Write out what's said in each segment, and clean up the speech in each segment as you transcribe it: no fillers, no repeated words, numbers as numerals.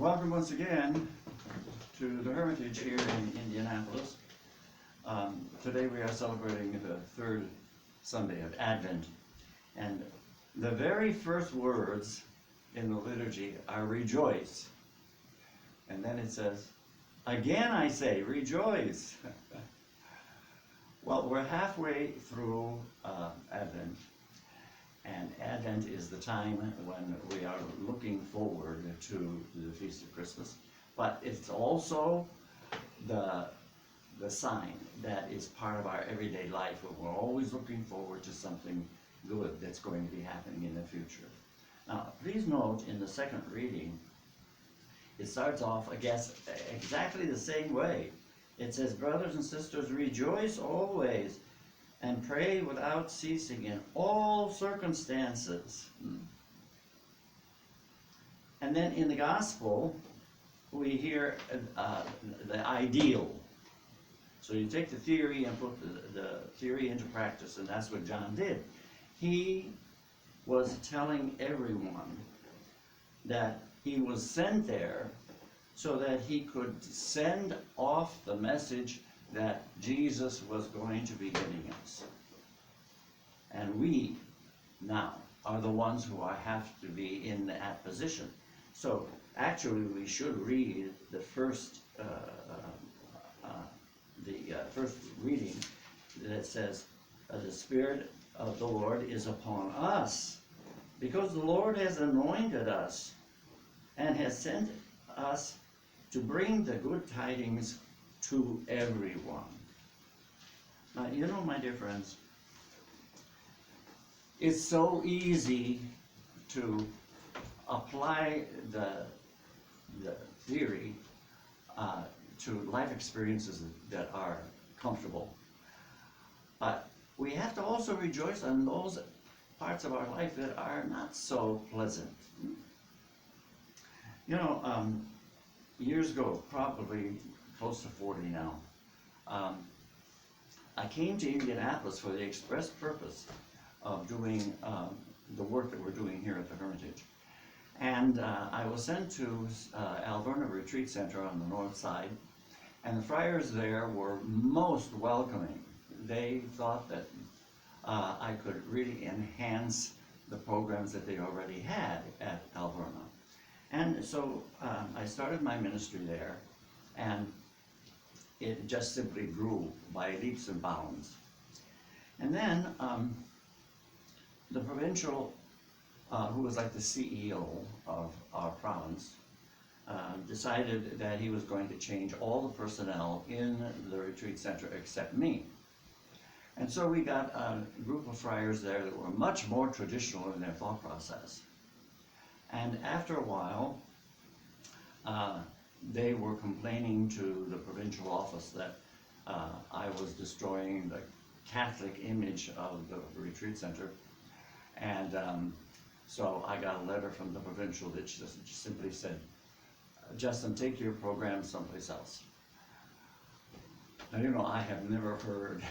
Welcome once again to the Hermitage here in Indianapolis. Today we are celebrating the third Sunday of Advent, and the very first words in the liturgy are rejoice, and then it says, again I say, rejoice. Well, we're halfway through Advent, and Advent is the time when we are looking forward to the Feast of Christmas, but it's also the sign that is part of our everyday life, where we're always looking forward to something good that's going to be happening in the future. Now, please note in the second reading, it starts off, I guess, exactly the same way. It says, brothers and sisters, rejoice always, and pray without ceasing in all circumstances. And then in the gospel, we hear the ideal. So you take the theory and put the theory into practice, and that's what John did. He was telling everyone that he was sent there so that he could send off the message that Jesus was going to be giving us. And we now are the ones who have to be in that position. So actually we should read the first reading that says, the Spirit of the Lord is upon us, because the Lord has anointed us and has sent us to bring the good tidings to everyone. Now, you know, my dear friends, it's so easy to apply the theory to life experiences that are comfortable. But we have to also rejoice on those parts of our life that are not so pleasant. You know, years ago, probably close to 40 now, I came to Indianapolis for the express purpose of doing the work that we're doing here at the Hermitage. And I was sent to Alverna Retreat Center on the north side, and the friars there were most welcoming. They thought that I could really enhance the programs that they already had at Alverna. And so I started my ministry there, and it just simply grew by leaps and bounds. And then the provincial, who was like the CEO of our province, decided that he was going to change all the personnel in the retreat center except me. And so we got a group of friars there that were much more traditional in their thought process. And after a while, they were complaining to the provincial office that I was destroying the Catholic image of the retreat center. And so I got a letter from the provincial that just simply said, Justin, take your program someplace else. Now, you know, I have never heard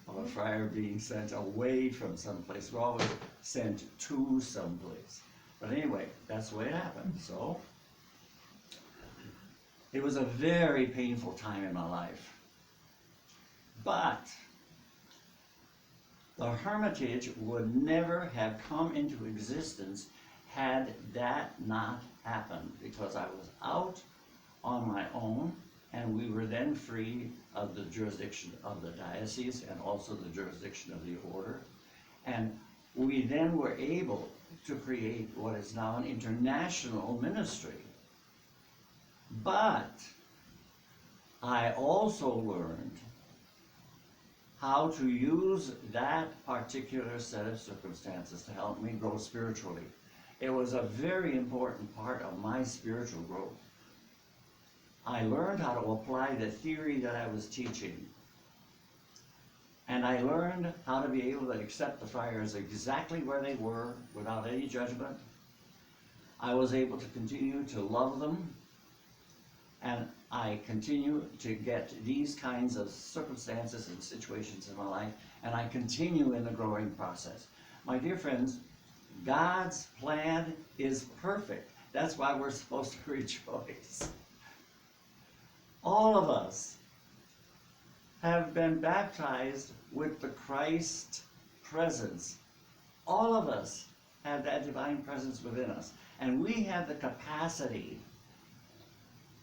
of a friar being sent away from someplace. We're always sent to someplace. But anyway, that's the way it happened. So it was a very painful time in my life. But the Hermitage would never have come into existence had that not happened, because I was out on my own, and we were then free of the jurisdiction of the diocese and also the jurisdiction of the order. And we then were able to create what is now an international ministry. But I also learned how to use that particular set of circumstances to help me grow spiritually. It was a very important part of my spiritual growth. I learned how to apply the theory that I was teaching. And I learned how to be able to accept the friars exactly where they were without any judgment. I was able to continue to love them, and I continue to get these kinds of circumstances and situations in my life, and I continue in the growing process. My dear friends, God's plan is perfect. That's why we're supposed to rejoice. All of us have been baptized with the Christ presence. All of us have that divine presence within us. And we have the capacity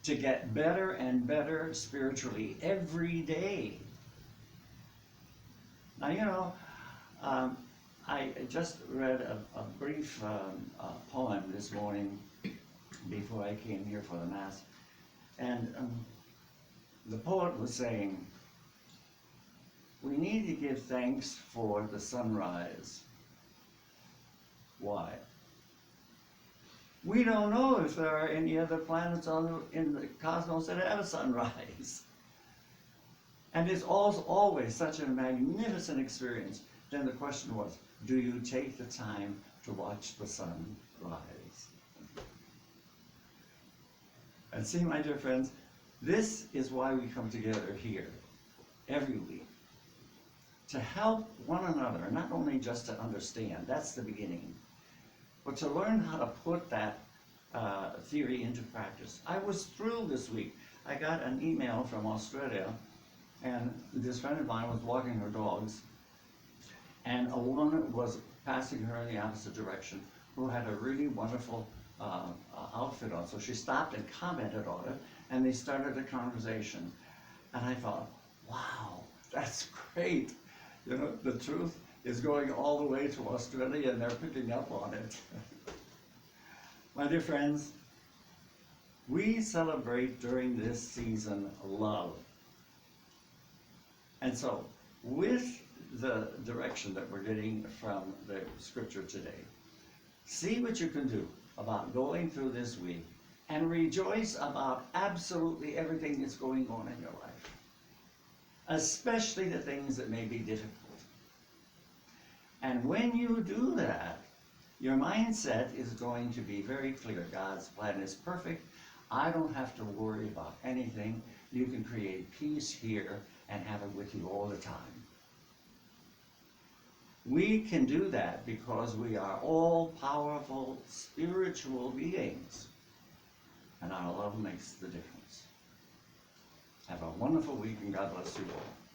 to get better and better spiritually every day. Now, you know, I just read a brief poem this morning before I came here for the Mass. And the poet was saying, we need to give thanks for the sunrise. Why? We don't know if there are any other planets in the cosmos that have a sunrise. And it's always such a magnificent experience. Then the question was, do you take the time to watch the sun rise? And see, my dear friends, this is why we come together here every week. To help one another, not only just to understand, that's the beginning, but to learn how to put that theory into practice. I was thrilled this week. I got an email from Australia, and this friend of mine was walking her dogs, and a woman was passing her in the opposite direction who had a really wonderful outfit on. So she stopped and commented on it, and they started a conversation. And I thought, wow, that's great. You know, the truth is going all the way to Australia, and they're picking up on it. My dear friends, we celebrate during this season love. And so, with the direction that we're getting from the scripture today, see what you can do about going through this week and rejoice about absolutely everything that's going on in your life, especially the things that may be difficult. And when you do that, your mindset is going to be very clear. God's plan is perfect. I don't have to worry about anything. You can create peace here and have it with you all the time. We can do that because we are all powerful spiritual beings, and our love makes the difference. Have a wonderful week, and God bless you all.